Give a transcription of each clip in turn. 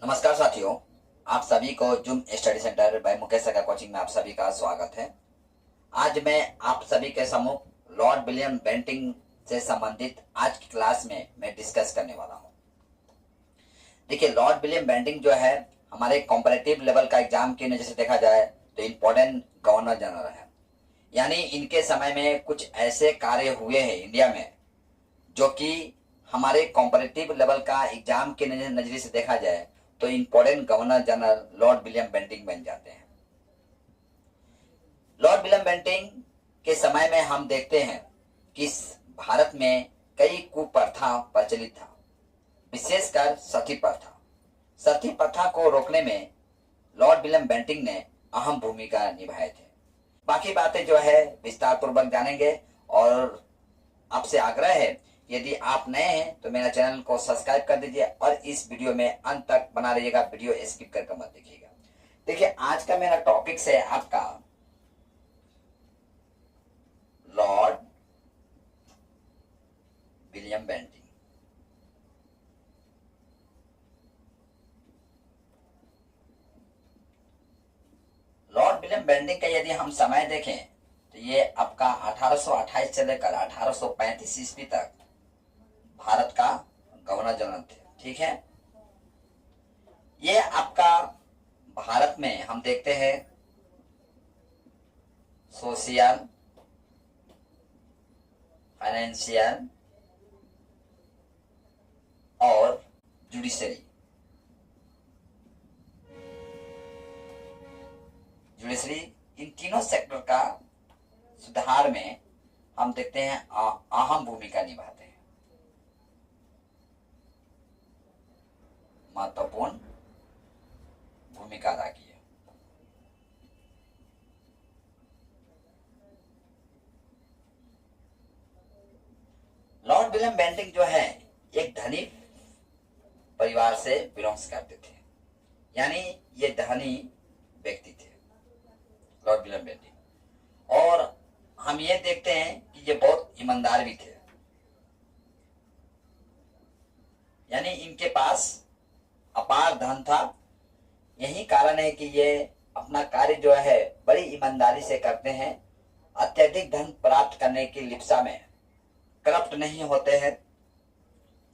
नमस्कार साथियों, आप सभी को Zoom study centre by Mukesh का कोचिंग में आप सभी का स्वागत है। आज मैं आप सभी के सम्मुख लॉर्ड विलियम बेंटिंक से संबंधित आज की क्लास में मैं डिस्कस करने वाला हूं। देखिए, लॉर्ड विलियम बेंटिंक जो है हमारे कॉम्परेटिव लेवल का एग्जाम की नजर से देखा जाए तो इम्पोर्टेंट गवर्नर जनरल है। यानी इनके समय में कुछ ऐसे कार्य हुए हैं इंडिया में जो कि हमारे कॉम्परेटिव लेवल का एग्जाम के नजरिए से देखा जाए तो important governor general Lord William Bentinck बन जाते हैं। लॉर्ड विलियम बेंटिंक के समय में हम देखते हैं कि भारत में कई कुप्रथा प्रचलित था, विशेषकर सती प्रथा। सती प्रथा को रोकने में लॉर्ड विलियम बेंटिंक ने अहम भूमिका निभाए थे। बाकी बातें जो है विस्तार पूर्वक जानेंगे और आपसे आग्रह है, यदि आप नए हैं तो मेरा चैनल को सब्सक्राइब कर दीजिए और इस वीडियो में अंत तक बना रहिएगा, वीडियो स्किप करके मत देखिएगा। देखिए, आज का मेरा टॉपिक है आपका Lord William Bentinck. Lord William Bentinck का यदि हम समय देखें तो ये आपका 1828 से लेकर 1835 ईस्वी तक भारत का गवर्नर जनरल थे। ठीक है, ये आपका भारत में हम देखते हैं सोशल, फाइनेंशियल और जुडिशरी इन तीनों सेक्टर का सुधार में हम देखते हैं अहम भूमिका निभाते हैं, महत्वपूर्ण भूमिका अदा की है। लॉर्ड विलियम बेंटिंक जो है एक धनी परिवार से बिलोंग्स करते थे, यानी ये धनी व्यक्ति थे लॉर्ड विलियम बेंटिंक। और हम ये देखते हैं कि ये बहुत ईमानदार भी थे, यानी इनके पास अपार धन था। यही कारण है कि ये अपना कार्य जो है बड़ी ईमानदारी से करते हैं। अत्यधिक धन प्राप्त करने की लिप्सा में करप्ट नहीं होते हैं।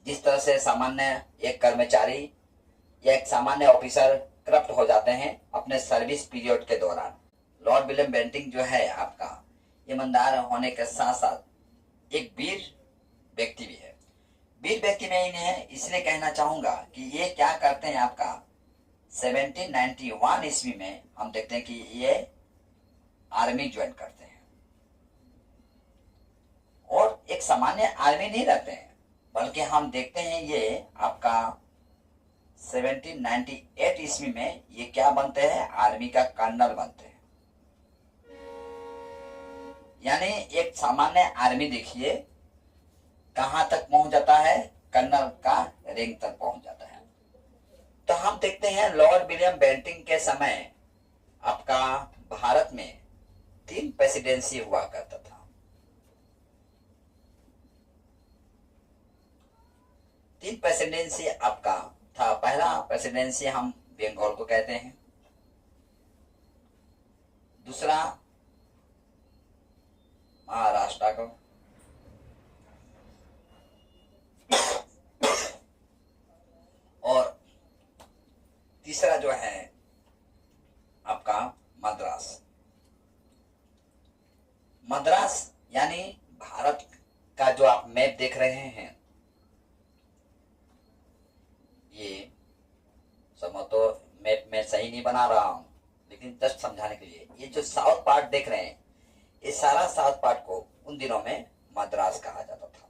जिस तरह से सामान्य एक कर्मचारी या एक सामान्य ऑफिसर करप्ट हो जाते हैं अपने सर्विस पीरियड के दौरान, लॉर्ड विलियम बेंटिंक जो है आपका ईमानदार होने के साथ साथ एक वीर व्यक्ति भी है। वीर व्यक्ति में इन्हें इसलिए कहना चाहूंगा कि ये क्या करते हैं आपका 1791 ईस्वी में हम देखते हैं कि ये आर्मी ज्वाइन करते हैं और एक सामान्य आर्मी नहीं रहते हैं, बल्कि हम देखते हैं ये आपका 1798 ईस्वी में ये क्या बनते हैं, आर्मी का कर्नल बनते हैं। यानी एक सामान्य आर्मी देखिए कहां तक पहुंच जाता है, कर्नल का रैंक तक पहुंच जाता है। तो हम देखते हैं लॉर्ड विलियम बेंटिंक के समय आपका भारत में 3 प्रेसिडेंसी हुआ करता था। 3 प्रेसिडेंसी आपका था। पहला प्रेसिडेंसी हम बंगाल को कहते हैं, दूसरा महाराष्ट्र को, और तीसरा जो है आपका मद्रास। यानी भारत का जो आप मैप देख रहे हैं, ये सब तो मैप में सही नहीं बना रहा हूं, लेकिन जस्ट समझाने के लिए ये जो साउथ पार्ट देख रहे हैं, ये सारा साउथ पार्ट को उन दिनों में मद्रास कहा जाता था।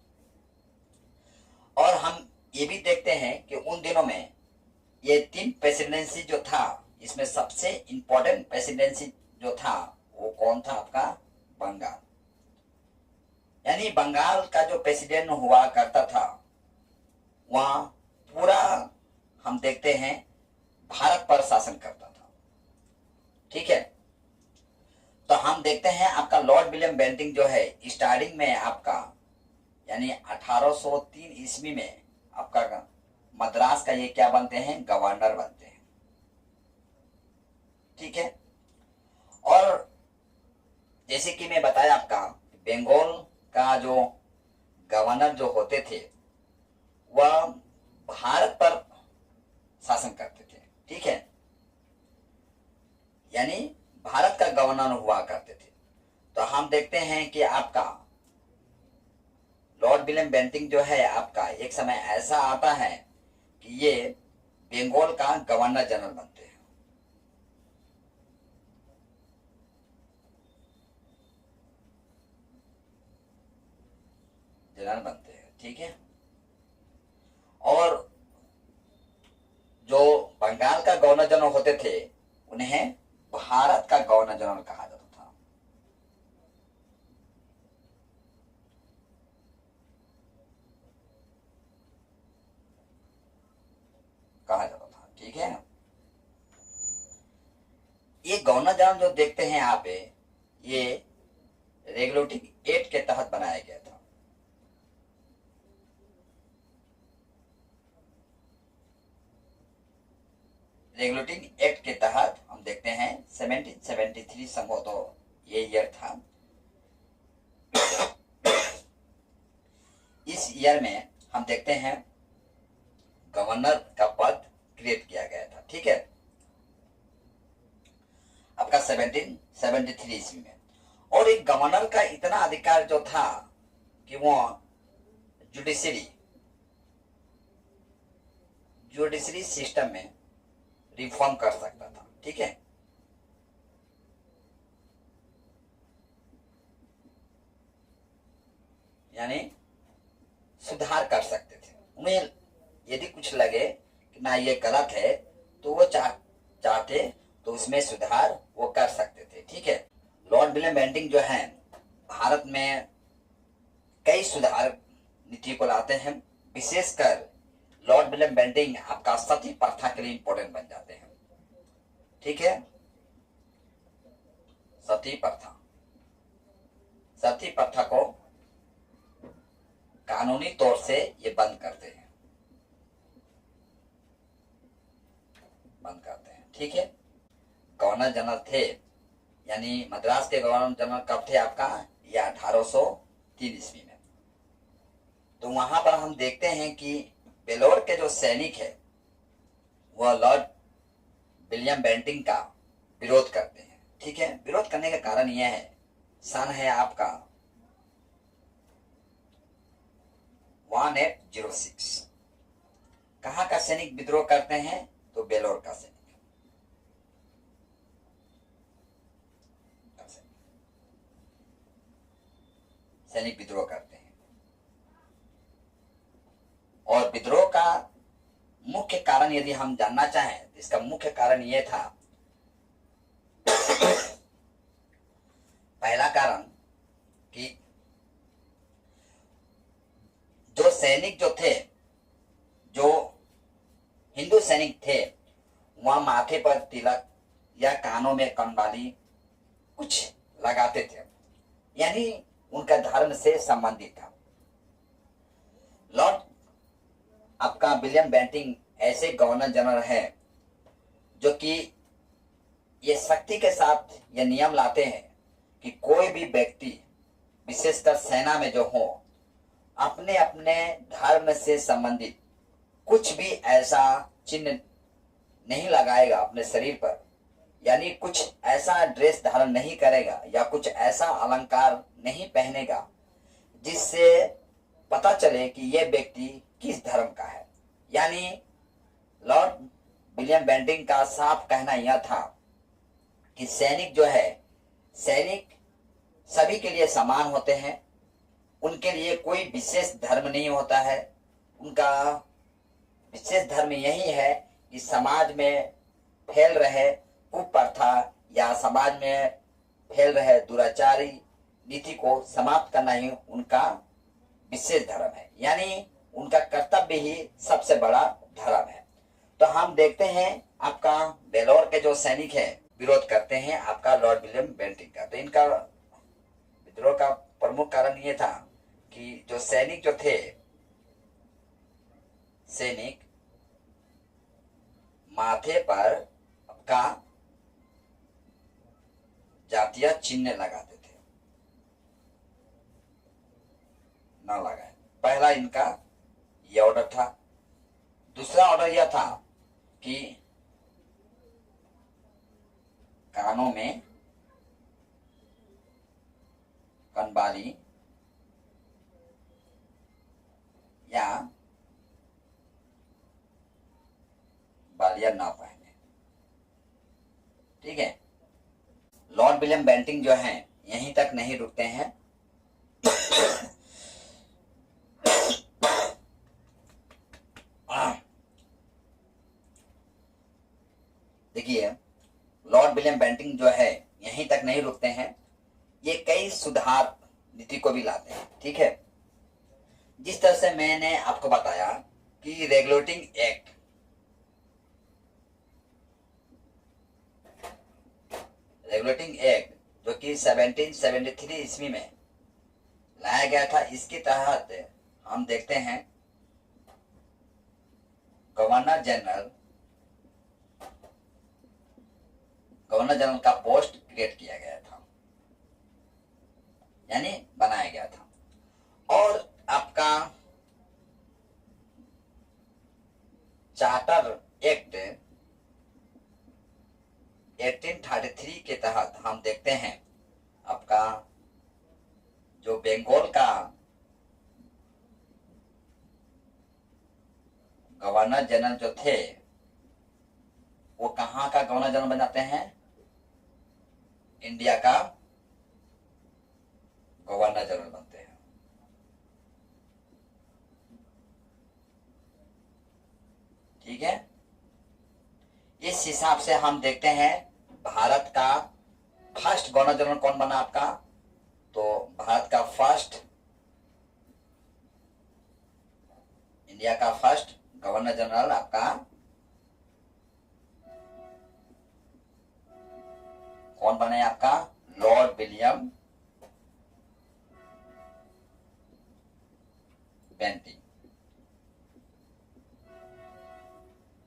और हम ये भी देखते हैं कि उन दिनों में ये 3 प्रेसिडेंसी जो था, इसमें सबसे इंपॉर्टेंट प्रेसिडेंसी जो था वो कौन था आपका, बंगाल। यानी बंगाल का जो प्रेसिडेंट हुआ करता था वहां पूरा हम देखते हैं भारत पर शासन करता था। ठीक है, तो हम देखते हैं आपका लॉर्ड विलियम बेंटिंक जो है स्टार्टिंग में आपका यानी 1803 ईस्वी में आपका मद्रास का ये क्या बनते हैं, गवर्नर बनते हैं। ठीक है। और जैसे कि मैं बताया आपका, बंगाल का जो गवर्नर जो होते थे वह भारत पर शासन करते थे। ठीक है, यानी भारत का गवर्नर हुआ करते थे। तो हम देखते हैं कि आपका लॉर्ड विलियम बेंटिंक जो है आपका, एक समय ऐसा आता है कि ये बंगाल का गवर्नर जनरल बनते हैं। ठीक है। और जो बंगाल का गवर्नर जनरल होते थे उन्हें भारत का गवर्नर जनरल कहा जाता था। ठीक है। ये गवर्नर जनरल जो देखते हैं यहाँ पे, ये रेगुलेटिंग एक्ट के तहत बनाया गया था। रेगुलेटिंग एक्ट के तहत हम देखते हैं 1773 संभवतः ये ईयर था। इस ईयर में हम देखते हैं गवर्नर का पद क्रिएट किया गया था। ठीक है, आपका 1773 ईस्वी में। और एक गवर्नर का इतना अधिकार जो था कि वो जुडिशरी सिस्टम में रिफॉर्म कर सकता था। ठीक है, यानी सुधार कर सकते थे। उन्हें यदि कुछ लगे कि ना ये गलत है तो वो चाहते तो उसमें सुधार वो कर सकते थे। ठीक है, लॉर्ड विलियम बेंटिंक जो है भारत में कई सुधार नीति को लाते हैं। विशेषकर लॉर्ड विलियम बेंटिंक आपका सती प्रथा के लिए इंपॉर्टेंट बन जाते हैं। ठीक है, सती प्रथा को कानूनी तौर से ये बंद करते हैं। ठीक है, गवर्नर जनरल थे, यानी मद्रास के गवर्नर जनरल कब थे आपका, ये 1803 ईस्वी में। तो वहां पर हम देखते हैं कि बेलोर के जो सैनिक है वह लॉर्ड विलियम बेंटिंक का विरोध करते हैं। ठीक है, विरोध करने का कारण यह है, सन है आपका 1806। कहाँ का सैनिक विद्रोह करते हैं, तो बेलोर का सैनिक विद्रोह करते हैं। और विद्रोह का मुख्य कारण यदि हम जानना चाहें तो इसका मुख्य कारण यह था, पहला कारण कि जो सैनिक जो थे, जो हिंदू सैनिक थे, वहां माथे पर तिलक या कानों में कंडाली कुछ लगाते थे, यानी उनका धर्म से संबंधित था। लॉर्ड आपका विलियम बेंटिंक ऐसे गवर्नर जनरल है जो कि ये सख्ती के साथ ये नियम लाते हैं कि कोई भी व्यक्ति, विशेषकर सेना में जो हो, अपने अपने धर्म से संबंधित कुछ भी ऐसा चिन्ह नहीं लगाएगा अपने शरीर पर, यानी कुछ ऐसा ड्रेस धारण नहीं करेगा या कुछ ऐसा अलंकार नहीं पहनेगा जिससे पता चले कि यह व्यक्ति किस धर्म का है। यानी लॉर्ड विलियम बेंटिंक का साफ कहना यह था कि सैनिक जो है, सैनिक सभी के लिए समान होते हैं, उनके लिए कोई विशेष धर्म नहीं होता है। उनका विशेष धर्म यही है कि समाज में फैल रहे कुप्रथा या समाज में फैल रहे दुराचारी नीति को समाप्त करना ही उनका विशेष धर्म है, यानी उनका कर्तव्य ही सबसे बड़ा धर्म है। तो हम देखते हैं आपका बेलोर के जो सैनिक हैं विरोध करते हैं आपका लॉर्ड विलियम बेंटिंक का। तो इनका विद्रोह का प्रमुख कारण ये था कि जो सैनिक जो थे, सैनिक माथे पर आपका जातीय चिन्ह लगाते थे, ना लगाए। पहला इनका ये ऑर्डर था। दूसरा ऑर्डर यह था कि कानों में कनबाली या बालियां ना पहने। ठीक है। लॉर्ड विलियम बेंटिंक जो हैं यहीं तक नहीं रुकते हैं। देखिए, लॉर्ड विलियम बेंटिंक जो है यहीं तक नहीं रुकते हैं, ये कई सुधार नीति को भी लाते हैं। ठीक है। जिस तरह से मैंने आपको बताया कि रेगुलेटिंग एक्ट जो कि 1773 ईस्वी में लाया गया था, इसके तहत हम देखते हैं गवर्नर जनरल का पोस्ट क्रिएट किया गया था, यानी बनाया गया था। और आपका चार्टर एक्ट 1833 के तहत हम देखते हैं आपका जो बंगाल का गवर्नर जनरल जो थे वो कहाँ का गवर्नर जनरल बन जाते हैं? इंडिया का गवर्नर जनरल बनते हैं। ठीक है। इस हिसाब से हम देखते हैं भारत का फर्स्ट गवर्नर जनरल कौन बना आपका? तो भारत का फर्स्ट, इंडिया का फर्स्ट गवर्नर जनरल आपका कौन बने? आपका लॉर्ड विलियम बेंटिंक।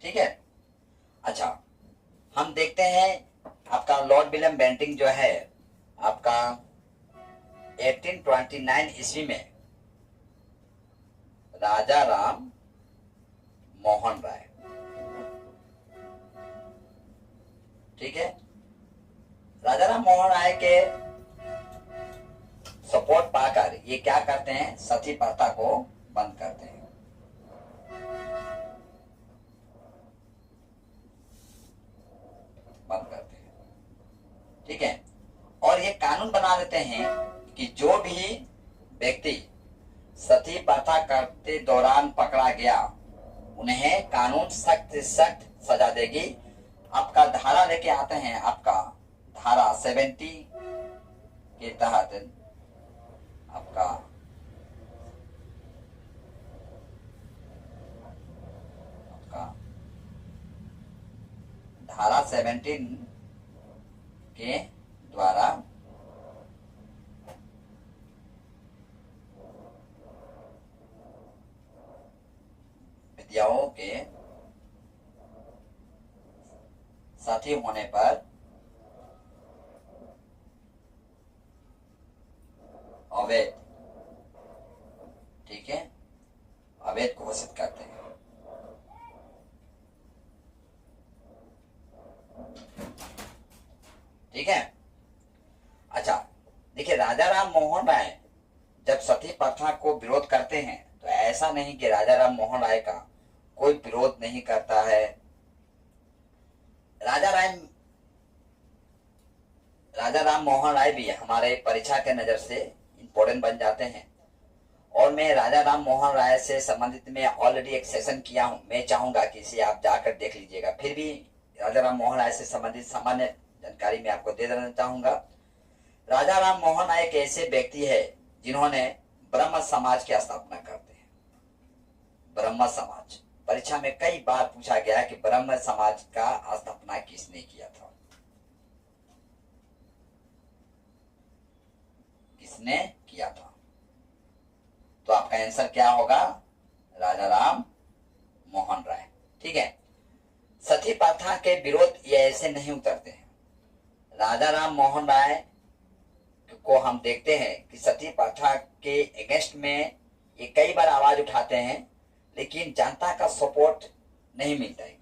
ठीक है। अच्छा, हम देखते हैं आपका लॉर्ड विलियम बेंटिंक जो है आपका 1829 ईस्वी में राजा राम मोहन राय, ठीक है, राजा राम मोहन राय के सपोर्ट पाकर ये क्या करते हैं? सती प्रथा को बंद करते हैं। ठीक है। और ये कानून बना देते हैं कि जो भी व्यक्ति सती प्रथा करते दौरान पकड़ा गया उन्हें कानून सख्त से सख्त सजा देगी। आपका धारा लेके आते हैं, आपका धारा 70 के तहत आपका धारा 17 के द्वारा विद्याओं के साथी होने पर अवैध, ठीक है, अवैध घोषित करते हैं। ठीक है। अच्छा, देखिए, राजा राम मोहन राय जब सती प्रथा को विरोध करते हैं तो ऐसा नहीं कि राजा राम मोहन राय का कोई विरोध नहीं करता है। राजा राम मोहन राय भी हमारे परीक्षा के नजर से इंपॉर्टेंट बन जाते हैं। और मैं राजा राम मोहन राय से संबंधित में ऑलरेडी एक सेशन किया हूं, मैं चाहूंगा कि इसे आप जाकर देख लीजिएगा। फिर भी राजा राम मोहन राय से संबंधित सामान्य जानकारी मैं आपको दे देना चाहूंगा। राजा राम मोहन राय एक ऐसे व्यक्ति है जिन्होंने ब्रह्म समाज की स्थापना करते हैं। ब्रह्म समाज परीक्षा में कई बार पूछा गया कि ब्रह्म समाज का स्थापना किसने किया था? किसने किया था? तो आपका आंसर क्या होगा? राजा राम मोहन राय। ठीक है। सती प्रथा के विरोध ये ऐसे नहीं उतरते हैं। राजा राम मोहन राय को हम देखते हैं कि सती प्रथा के अगेंस्ट में ये कई बार आवाज उठाते हैं, लेकिन जनता का सपोर्ट नहीं मिलता है।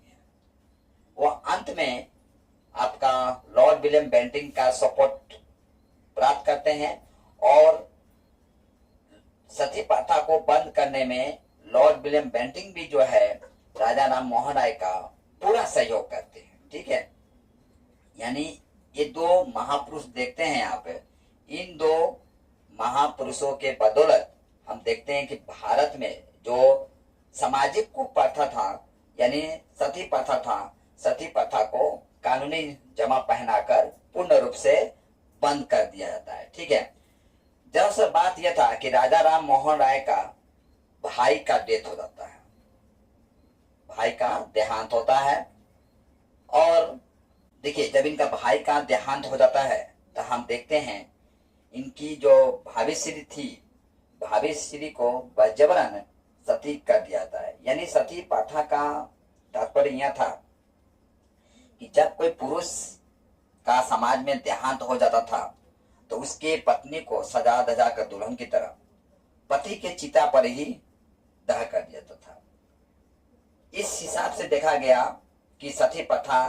वो अंत में आपका लॉर्ड विलियम बेंटिंग का सपोर्ट प्राप्त करते हैं और सती प्रथा को बंद करने में लॉर्ड विलियम बेंटिंग भी जो है राजा राम मोहन राय का पूरा सहयोग करते हैं। ठीक है, यानी ये दो महापुरुष देखते हैं यहाँ पे। इन दो महापुरुषों के बदौलत हम देखते हैं कि भारत में जो सामाजिक कुप्रथा था, यानी सती प्रथा था, सती प्रथा को कानूनी जमा पहनाकर पूर्ण रूप से बंद कर दिया जाता है। ठीक है, दरअसल बात यह था कि राजा राम मोहन राय का भाई का डेथ हो जाता है, भाई का देहांत होता है। और देखिए, जब इनका भाई का देहांत हो जाता है तो हम देखते हैं इनकी जो भाभी श्री थी, भाभी श्री को जबरन सती कर दिया जाता है। यानी सती प्रथा का तात्पर्य यह था कि जब कोई पुरुष का समाज में देहांत हो जाता था तो उसके पत्नी को सजा धजा कर दुल्हन की तरह पति के चिता पर ही दह कर दिया जाता था। इस हिसाब से देखा गया कि सती प्रथा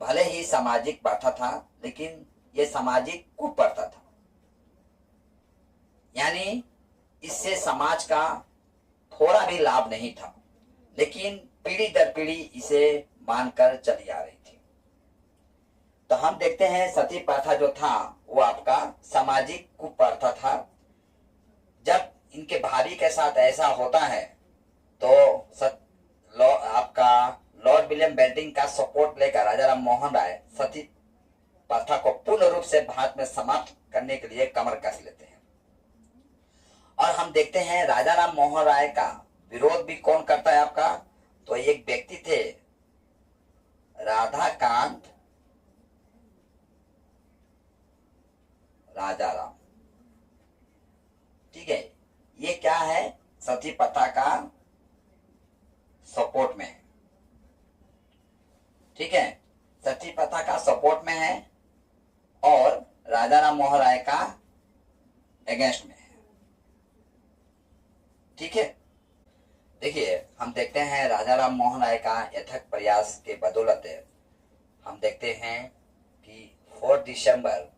भले ही सामाजिक प्रथा था, लेकिन यह सामाजिक कुप्रथा था। यानी इससे समाज का थोड़ा भी लाभ नहीं था, लेकिन पीढ़ी दर पीढ़ी इसे मानकर चली आ रही थी। तो हम देखते हैं सती प्रथा जो था वो आपका सामाजिक कुप्रथा था। जब इनके भाभी के साथ ऐसा होता है तो आपका लॉर्ड विलियम बेंटिंग का सपोर्ट लेकर राजा राम मोहन राय सती प्रथा को पूर्ण रूप से भारत में समाप्त करने के लिए कमर कस लेते हैं। और हम देखते हैं राजा राम मोहन राय का विरोध भी कौन करता है आपका, तो एक व्यक्ति थे राधाकांत राजा राम। ठीक है, ये क्या है, सती प्रथा का सपोर्ट में है। ठीक है, सती प्रथा का सपोर्ट में है और राजा राम मोहन राय का अगेंस्ट में है। ठीक है, देखिए हम देखते हैं राजा राम मोहन राय का यथक प्रयास के बदौलत हम देखते हैं कि 4 दिसंबर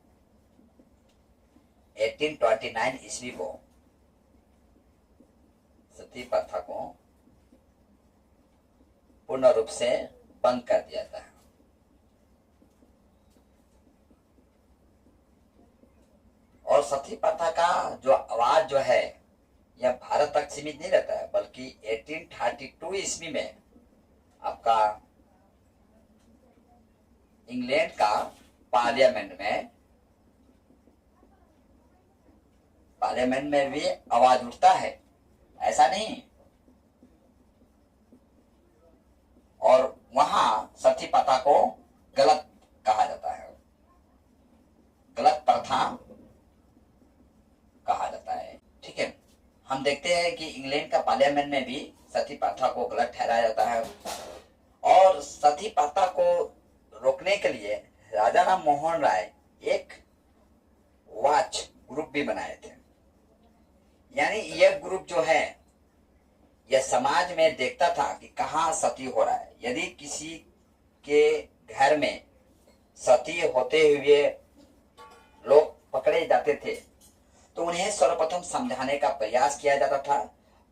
1829 ईस्वी को सती प्रथा को पूर्ण रूप से बंद कर दिया था। और सती प्रथा का जो आवाज जो है यह भारत तक सीमित नहीं रहता है, बल्कि 1832 ईस्वी में आपका इंग्लैंड का पार्लियामेंट में भी आवाज उठता है, ऐसा नहीं। और वहां सती प्रथा को गलत कहा जाता है, गलत प्रथा कहा जाता है। ठीक है, हम देखते हैं कि इंग्लैंड का पार्लियामेंट में भी सती प्रथा को गलत ठहराया जाता है। और सती प्रथा को रोकने के लिए राजा राम मोहन राय एक वॉच ग्रुप भी बनाए थे। यानी यह ग्रुप जो है यह समाज में देखता था कि कहाँ सती हो रहा है। यदि किसी के घर में सती होते हुए लोग पकड़े जाते थे तो उन्हें सर्वप्रथम समझाने का प्रयास किया जाता था,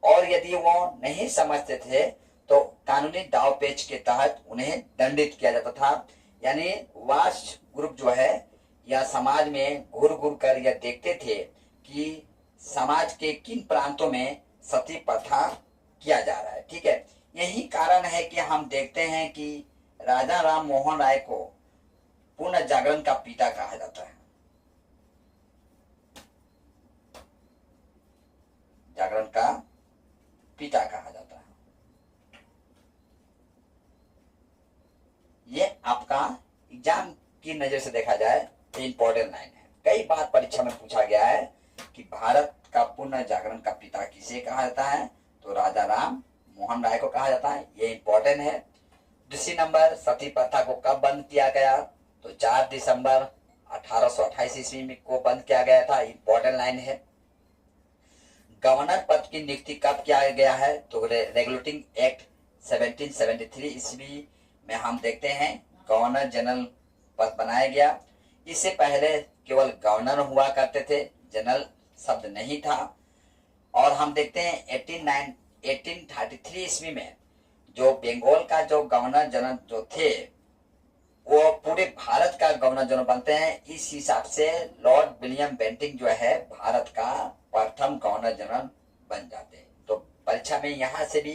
और यदि वो नहीं समझते थे तो कानूनी दाव पेच के तहत उन्हें दंडित किया जाता था। यानी वाच ग्रुप जो है यह समाज में घूर घूर कर यह देखते थे कि समाज के किन प्रांतों में सती प्रथा किया जा रहा है। ठीक है, यही कारण है कि हम देखते हैं कि राजा राम मोहन राय को पूर्ण जागरण का पिता कहा जाता है। जागरण का पिता कहा जाता है। ये आपका एग्जाम की नजर से देखा जाए तो इंपॉर्टेंट लाइन है। कई बार परीक्षा में पूछा गया है कि भारत का पूर्ण जागरण का पिता किसे कहा जाता है, तो राजा राम मोहन राय को कहा जाता है। ये इंपॉर्टेंट है। दूसरी नंबर, सती प्रथा को कब बंद किया गया? तो 4 दिसंबर 1828 ईस्वी में को बंद किया गया था। इंपॉर्टेंट लाइन है। गवर्नर पद की नियुक्ति कब किया गया है? तो रेगुलेटिंग एक्ट 1773 ईस्वी में हम देखते हैं गवर्नर जनरल पद बनाया गया। इससे पहले केवल गवर्नर हुआ करते थे, जनरल शब्द नहीं था। और हम देखते हैं 1833 ईस्वी में जो बंगाल का जो गवर्नर जनरल जो थे वो पूरे भारत का गवर्नर जनरल बनते हैं। इस हिसाब से लॉर्ड विलियम बेंटिंक जो है भारत का प्रथम गवर्नर जनरल बन जाते हैं। तो परीक्षा में यहाँ से भी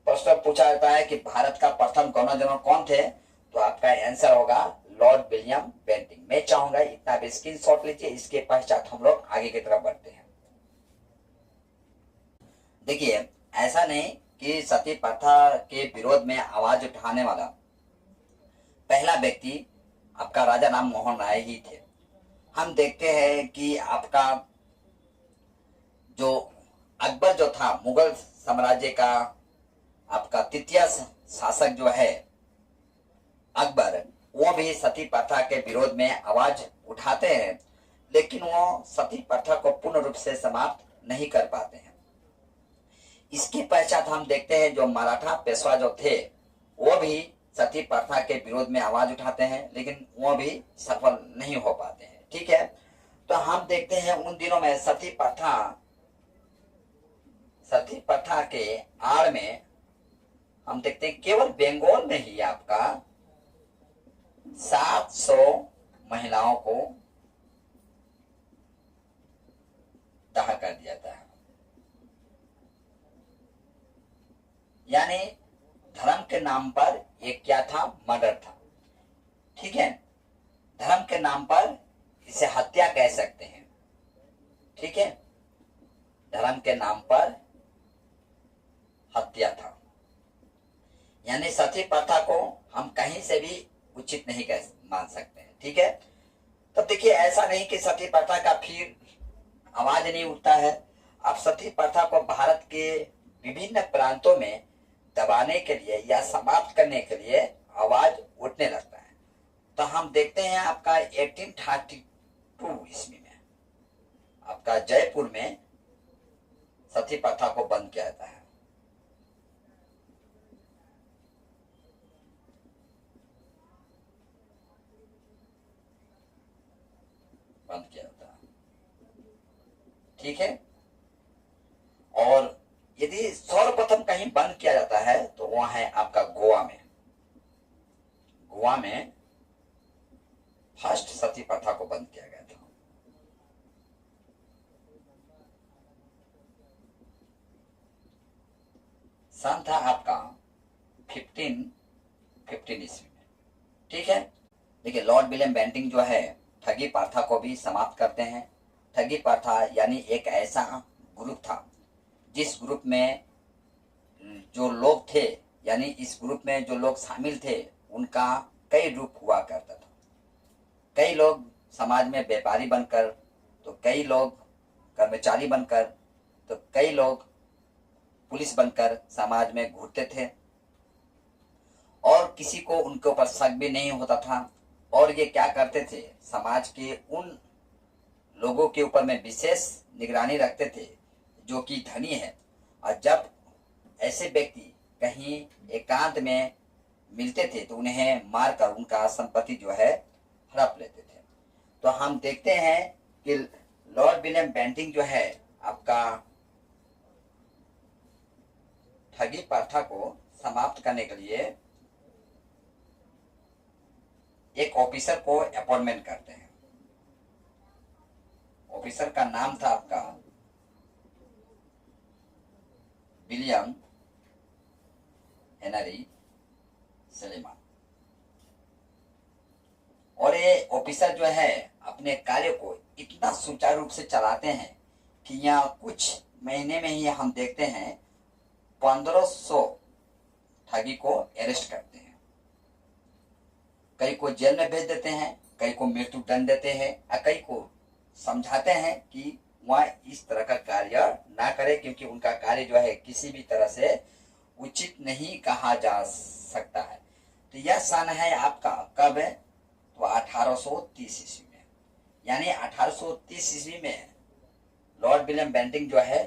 प्रश्न पूछा जाता है कि भारत का प्रथम गवर्नर जनरल कौन थे? तो आपका आंसर होगा लॉर्ड विलियम बेंटिंक। मैं चाहूंगा इतना भी स्क्रीनशॉट लीजिए, इसके पश्चात हम लोग आगे की तरफ बढ़ते हैं। देखिए, ऐसा नहीं कि सती प्रथा के विरोध में आवाज उठाने वाला पहला व्यक्ति आपका राजा राम मोहन राय ही थे। हम देखते हैं कि आपका जो अकबर जो था मुगल साम्राज्य का आपका तृतीय शासक जो है अकबर, वो भी सती प्रथा के विरोध में आवाज उठाते हैं, लेकिन वो सती प्रथा को पूर्ण रूप से समाप्त नहीं कर पाते हैं। इसकी पश्चात हम देखते हैं जो मराठा पेशवा जो थे वो भी सती प्रथा के विरोध में आवाज उठाते हैं, लेकिन वो भी सफल नहीं हो पाते हैं। ठीक है, तो हम देखते हैं उन दिनों में सती प्रथा के आड़ में हम देखते हैं केवल बंगाल में ही आपका 700 महिलाओं को दाह कर दिया था। यानी धर्म के नाम पर एक क्या था? मर्डर था। ठीक है, धर्म के नाम पर इसे हत्या कह सकते हैं। ठीक है, धर्म के नाम पर हत्या था। यानी सती प्रथा को हम कहीं से भी उचित नहीं कह मान सकते हैं। ठीक है, तब देखिए ऐसा नहीं कि सती प्रथा का फिर आवाज नहीं उठता है। अब सती प्रथा को भारत के विभिन्न प्रांतों में दबाने के लिए या समाप्त करने के लिए आवाज उठने लगता है। तो हम देखते हैं आपका 1832 ईस्वी में आपका जयपुर में सती प्रथा को बंद किया जाता है। बंद किया जाता है। ठीक है, और यदि सर्वप्रथम कहीं बंद किया जाता है तो वह है आपका गोवा में। गोवा में फर्स्ट सती प्रथा को बंद किया गया था। सन था आपका 1515 ईस्वी में। ठीक है, देखिए लॉर्ड विलियम बेंटिंक जो है ठगी प्रथा को भी समाप्त करते हैं। ठगी प्रथा यानी एक ऐसा ग्रुप था जिस ग्रुप में जो लोग थे, यानी इस ग्रुप में जो लोग शामिल थे उनका कई रूप हुआ करता था। कई लोग समाज में व्यापारी बनकर, तो कई लोग कर्मचारी बनकर, तो कई लोग पुलिस बनकर समाज में घूरते थे और किसी को उनके ऊपर शक भी नहीं होता था। और ये क्या करते थे? समाज के उन लोगों के ऊपर में विशेष निगरानी रखते थे जो कि धनी है, और जब ऐसे व्यक्ति कहीं एकांत में मिलते थे तो उन्हें मारकर उनका संपत्ति जो है हड़प लेते थे। तो हम देखते हैं कि लॉर्ड विलियम बेंटिंक जो है आपका ठगी प्रथा को समाप्त करने के लिए एक ऑफिसर को अपॉइंटमेंट करते हैं। ऑफिसर का नाम था आपका विलियम हेनरी सलीमान। और ये ऑफिसर जो है अपने कार्य को इतना सुचारू रूप से चलाते हैं कि यहाँ कुछ महीने में ही हम देखते हैं 1500 ठगी को अरेस्ट करते हैं। कई को जेल में भेज देते हैं, कई को मृत्यु दंड देते हैं, और कई को समझाते हैं कि वह इस तरह का कार्य ना करे, क्योंकि उनका कार्य जो है किसी भी तरह से उचित नहीं कहा जा सकता है। तो यह सन है आपका कब है, तो 1830 ईस्वी में। यानी 1830 ईस्वी में लॉर्ड विलियम बेंटिंक जो है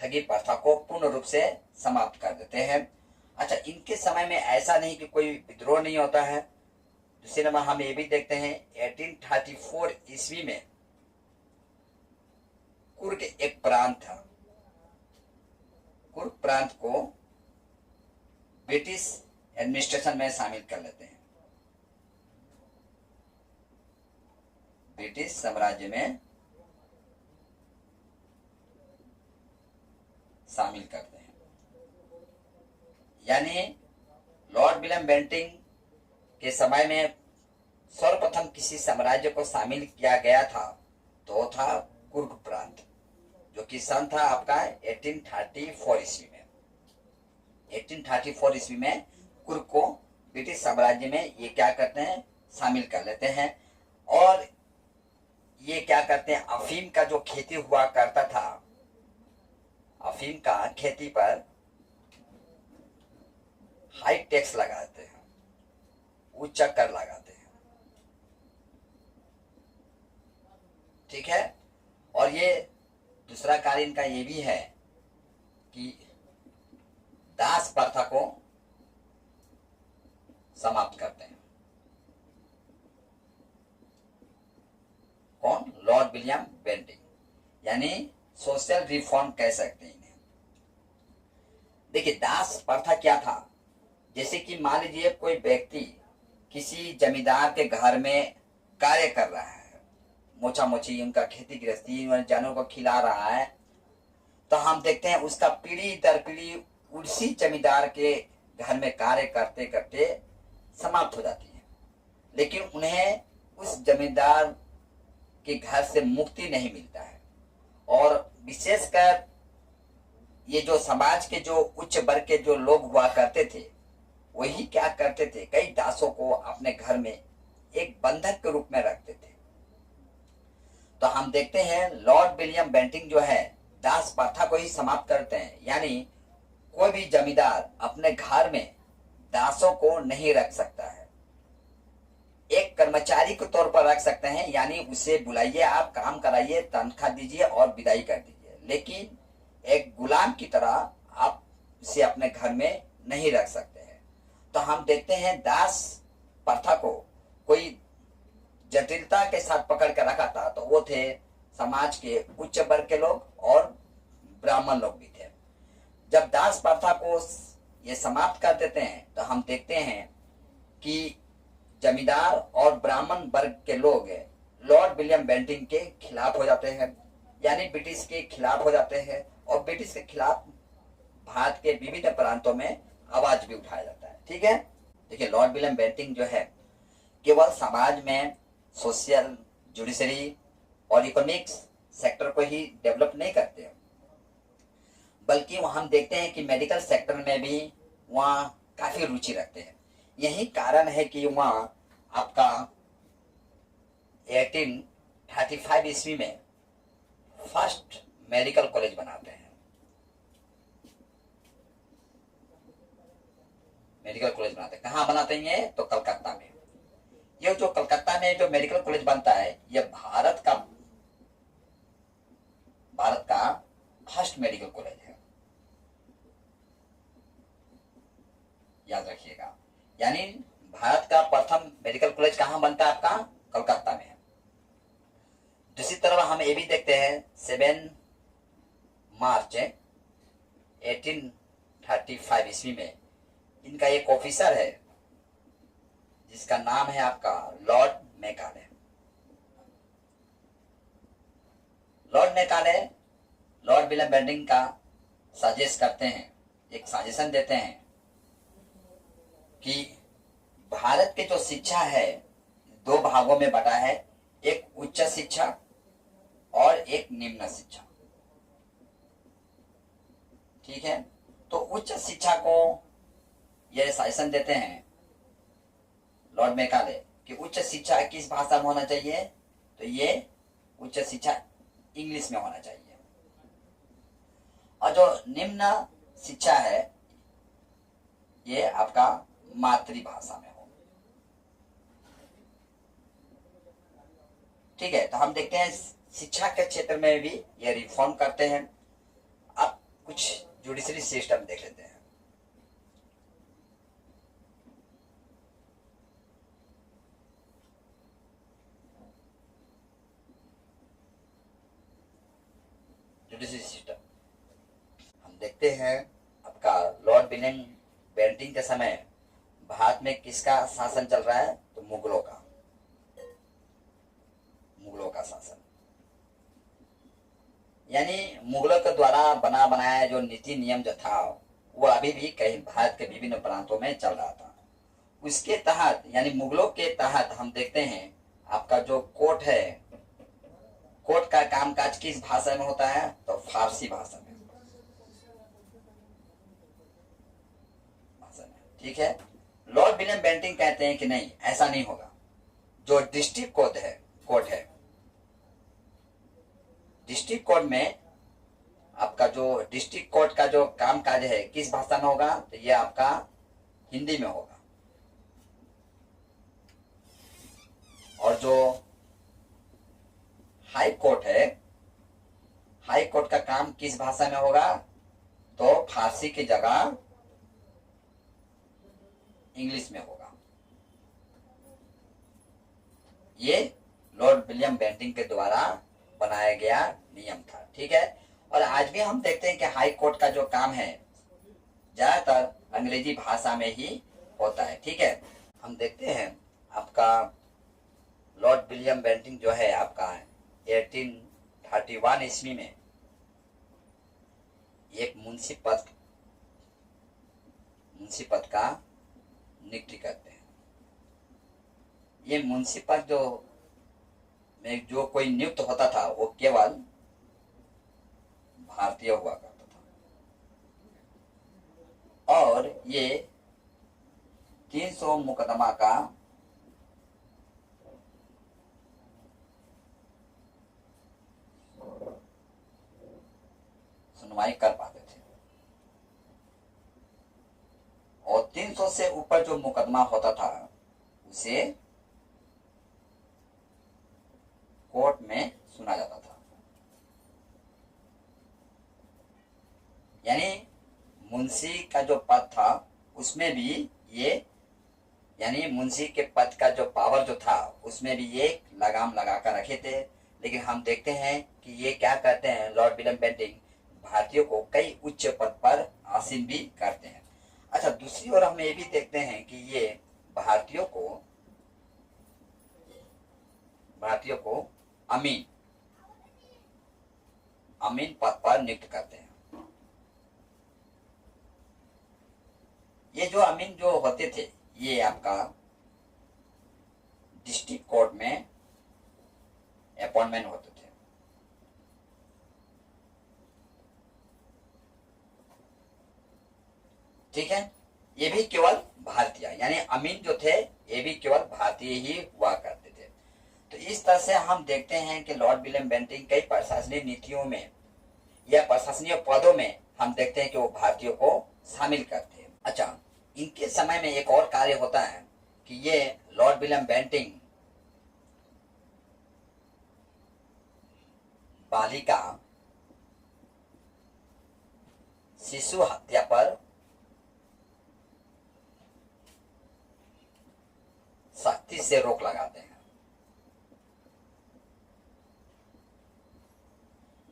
ठगी प्रथा को पूर्ण रूप से समाप्त कर देते हैं। अच्छा, इनके समय में ऐसा नहीं कि कोई विद्रोह नहीं होता है। दूसरे नंबर हम ये भी देखते हैं 1834 ईस्वी में कुर्ग एक प्रांत था, कुर्ग प्रांत को ब्रिटिश एडमिनिस्ट्रेशन में शामिल कर लेते हैं, ब्रिटिश साम्राज्य में शामिल करते हैं। यानी लॉर्ड विलियम बेंटिंक के समय में सर्वप्रथम किसी साम्राज्य को शामिल किया गया था तो वो था कुर्ग प्रांत, जो कि सन था आपका 1834 ईस्वी में। 1834 ईस्वी में कुर्ग को ब्रिटिश साम्राज्य में ये क्या करते हैं, शामिल कर लेते हैं। और ये क्या करते हैं, अफीम का जो खेती हुआ करता था, अफीम का खेती पर हाई टैक्स लगाते हैं, उच्च कर लगाते हैं, ठीक है। और ये दूसरा कार्य इनका ये भी है कि दास प्रथा को समाप्त करते हैं। कौन, लॉर्ड विलियम बेंटिंक, यानी सोशल रिफॉर्म कह सकते हैं इन्हें। देखिए दास प्रथा क्या था, जैसे कि मान लीजिए कोई व्यक्ति किसी जमींदार के घर में कार्य कर रहा है, मोचा मोची उनका खेती गृहस्थी जानवरों को खिला रहा है, तो हम देखते हैं उसका पीढ़ी दर पीढ़ी उसी जमींदार के घर में कार्य करते करते समाप्त हो जाती है। लेकिन उन्हें उस जमींदार के घर से मुक्ति नहीं मिलता है। और विशेषकर ये जो समाज के जो उच्च वर्ग के जो लोग हुआ करते थे, वही क्या करते थे, कई दासों को अपने घर में एक बंधक के रूप में रखते थे। तो हम देखते हैं लॉर्ड विलियम बेंटिंक जो है दास प्रथा को ही समाप्त करते हैं। यानी कोई भी जमींदार अपने घर में दासों को नहीं रख सकता है, एक कर्मचारी के तौर पर रख सकते हैं, यानी उसे बुलाइए, आप काम कराइए, तनख्वाह दीजिए और विदाई कर दीजिए, लेकिन एक गुलाम की तरह आप उसे अपने घर में नहीं रख सकते हैं। तो हम देखते हैं दास प्रथा को कोई जटिलता के साथ पकड़ कर रखा था, तो वो थे समाज के उच्च वर्ग के लोग और ब्राह्मण लोग भी थे। जब दास प्रथा को ये समाप्त कर देते हैं तो हम देखते हैं कि जमींदार और ब्राह्मण वर्ग के लोग लॉर्ड विलियम बेंटिंक के खिलाफ हो जाते हैं, यानी ब्रिटिश के खिलाफ हो जाते हैं। और ब्रिटिश के खिलाफ भारत के विभिन्न प्रांतों में आवाज भी उठाया जाता है, ठीक है। देखिए लॉर्ड विलियम बेंटिंक जो है केवल समाज में सोशल, जुडिशरी और इकोनॉमिक्स सेक्टर को ही डेवलप नहीं करते, बल्कि वह हम देखते हैं कि मेडिकल सेक्टर में भी वहाँ काफी रुचि रखते हैं। यही कारण है कि वहाँ आपका 1835 ईस्वी में फर्स्ट मेडिकल कॉलेज बनाते हैं। मेडिकल कॉलेज बनाते हैं, कहाँ बनाते हैं, तो कलकत्ता में। ये जो कलकत्ता में जो मेडिकल कॉलेज बनता है, यह भारत का फर्स्ट मेडिकल कॉलेज है, याद रखिएगा। यानी भारत का प्रथम मेडिकल कॉलेज कहाँ बनता है, आपका कलकत्ता में। दूसरी तरफ हम ये भी देखते हैं 7 मार्च 1835 ईस्वी में इनका एक ऑफिसर है जिसका नाम है आपका Lord Macaulay. Lord Macaulay Lord William Bentinck का सजेस्ट करते हैं, एक सजेशन देते हैं कि भारत की जो शिक्षा है 2 भागों में बटा है, एक उच्च शिक्षा और एक निम्न शिक्षा, ठीक है। तो उच्च शिक्षा को यह सजेशन देते हैं लॉर्ड मैकाले कि उच्च शिक्षा किस भाषा में होना चाहिए, तो ये उच्च शिक्षा इंग्लिश में होना चाहिए। और जो निम्न शिक्षा है ये आपका मातृभाषा में हो। ठीक है, तो हम देखते हैं शिक्षा के क्षेत्र में भी ये रिफॉर्म करते हैं। अब कुछ जुडिशरी सिस्टम देख लेते हैं। जुडिशरी सिस्टम हम देखते हैं आपका लॉर्ड विलियम बेंटिंक के समय भारत में किसका शासन चल रहा है? तो मुगलों का शासन। यानी मुगलों के द्वारा बना बनाया जो नीति नियम जो था वो अभी भी कई भारत के विभिन्न प्रांतों में चल रहा था। उसके तहत यानी मुगलों के तहत हम देखते हैं आपका जो कोर्ट है, कोर्ट का कामकाज किस भाषा में होता है? तो फारसी भाषा में। ठीक है, लॉर्ड विलियम बेंटिंक कहते हैं कि नहीं, ऐसा नहीं होगा। जो डिस्ट्रिक्ट कोर्ट है, डिस्ट्रिक्ट कोर्ट में आपका जो डिस्ट्रिक्ट कोर्ट का जो कामकाज है किस भाषा में होगा? तो ये आपका हिंदी में होगा। और जो हाई कोर्ट है, हाई कोर्ट का काम किस भाषा में होगा? तो फारसी की जगह इंग्लिश में होगा। ये लॉर्ड विलियम बेंटिंक के द्वारा बनाया गया नियम था। ठीक है, और आज भी हम देखते हैं कि हाई कोर्ट का जो काम है ज्यादातर अंग्रेजी भाषा में ही होता है। ठीक है, हम देखते हैं आपका लॉर्ड विलियम बेंटिंक जो है आपका 1831 ईस्वी में एक मुंशी पद का नियुक्ति करते हैं। ये मुंशी पद में जो कोई नियुक्त होता था वो केवल भारतीय हुआ करता था। और ये 300 मुकदमा का सुनवाई कर पाते थे। और 300 से ऊपर जो मुकदमा होता था उसे कोर्ट में सुना जाता था। यानी मुंशी का जो पद था उसमें भी ये, यानी मुंशी के पद का जो पावर जो था उसमें भी ये लगाम लगा कर रखे थे। लेकिन हम देखते हैं कि ये क्या करते हैं, लॉर्ड विलियम बेंटिंक भारतीयों को कई उच्च पद पर आसीन भी करते हैं। अच्छा, दूसरी ओर हम ये भी देखते हैं कि ये भारतीयों को अमीन पद पर नियुक्त करते हैं। ये जो अमीन जो होते थे ये आपका डिस्ट्रिक्ट कोर्ट में अपॉइंटमेंट होते थे। ठीक है, ये भी केवल भारतीय, यानी अमीन जो थे ये भी केवल भारतीय ही हुआ करते थे। तो इस तरह से हम देखते हैं कि लॉर्ड विलियम बेंटिंक कई प्रशासनिक नीतियों में या प्रशासनिक पदों में हम देखते हैं कि वो भारतीयों को शामिल करते हैं। अच्छा, इनके समय में एक और कार्य होता है कि ये लॉर्ड विलियम बेंटिंक बालिका शिशु हत्या पर सख्ती से रोक लगाते हैं।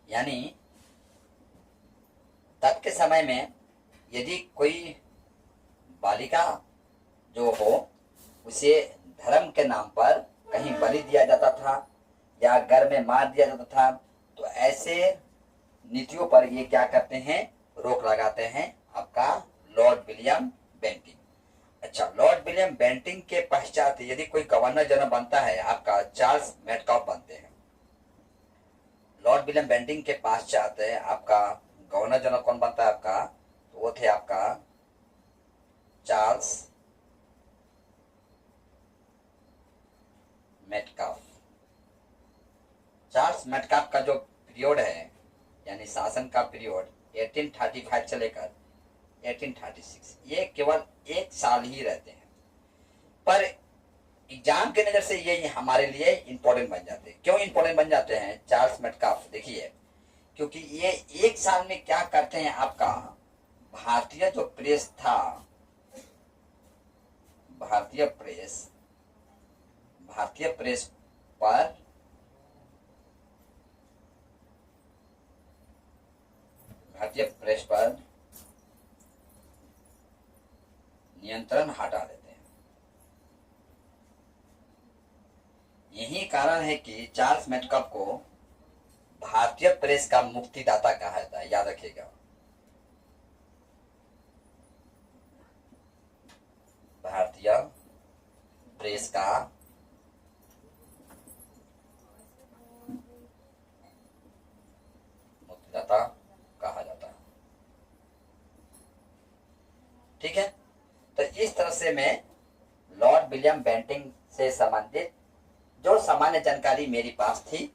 यानी तब के समय में यदि कोई बालिका जो हो उसे धर्म के नाम पर कहीं बलि दिया जाता था या घर में मार दिया जाता था, तो ऐसे नीतियों पर ये क्या करते हैं, रोक लगाते हैं आपका लॉर्ड विलियम बेंटिंक। अच्छा, लॉर्ड विलियम बेंटिंक के पश्चात यदि कोई गवर्नर जनरल बनता है आपका चार्ल्स मेटकाफ बनते हैं। लॉर्ड विलियम बेंटिंक के पश्चात आपका गवर्नर जनरल कौन बनता है आपका? तो वो थे आपका चार्ल्स मेटकाफ। चार्ल्स मेटकाफ का जो पीरियड है यानी शासन का पीरियड 1835 से लेकर 1836, ये केवल 1 साल ही रहते हैं, पर एग्जाम के नजर से ये हमारे लिए इंपॉर्टेंट बन जाते हैं। क्यों इंपॉर्टेंट बन जाते हैं? चार्ल्स मेटकाफ, देखिए, क्योंकि ये 1 साल में क्या करते हैं, आपका भारतीय जो प्रेस था, भारतीय प्रेस पर नियंत्रण हटा देते हैं। यही कारण है कि चार्ल्स मेटकाफ को भारतीय प्रेस का मुक्तिदाता कहा जाता है, याद रखिएगा। भारतीय प्रेस का मुक्तिदाता कहा जाता है। ठीक है, तो इस तरह से मैं लॉर्ड विलियम बेंटिंक से संबंधित जो सामान्य जानकारी मेरी पास थी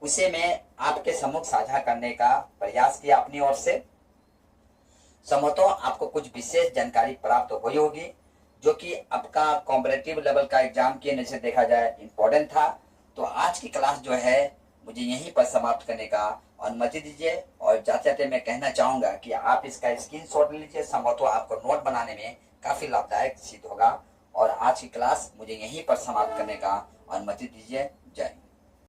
उसे मैं आपके सम्मुख साझा करने का प्रयास किया अपनी ओर से। संभवतः आपको कुछ विशेष जानकारी प्राप्त हुई होगी जो कि आपका कॉम्पिटिटिव लेवल का एग्जाम के नजर से देखा जाए इम्पोर्टेंट था। तो आज की क्लास जो है मुझे यहीं पर समाप्त करने का अनुमति दीजिए, और जाते जाते मैं कहना चाहूंगा कि आप इसका स्क्रीनशॉट लीजिए, संभवतः आपको नोट बनाने में काफी लाभदायक सिद्ध होगा। और आज की क्लास मुझे यहीं पर समाप्त करने का अनुमति दीजिए। जय हिंद।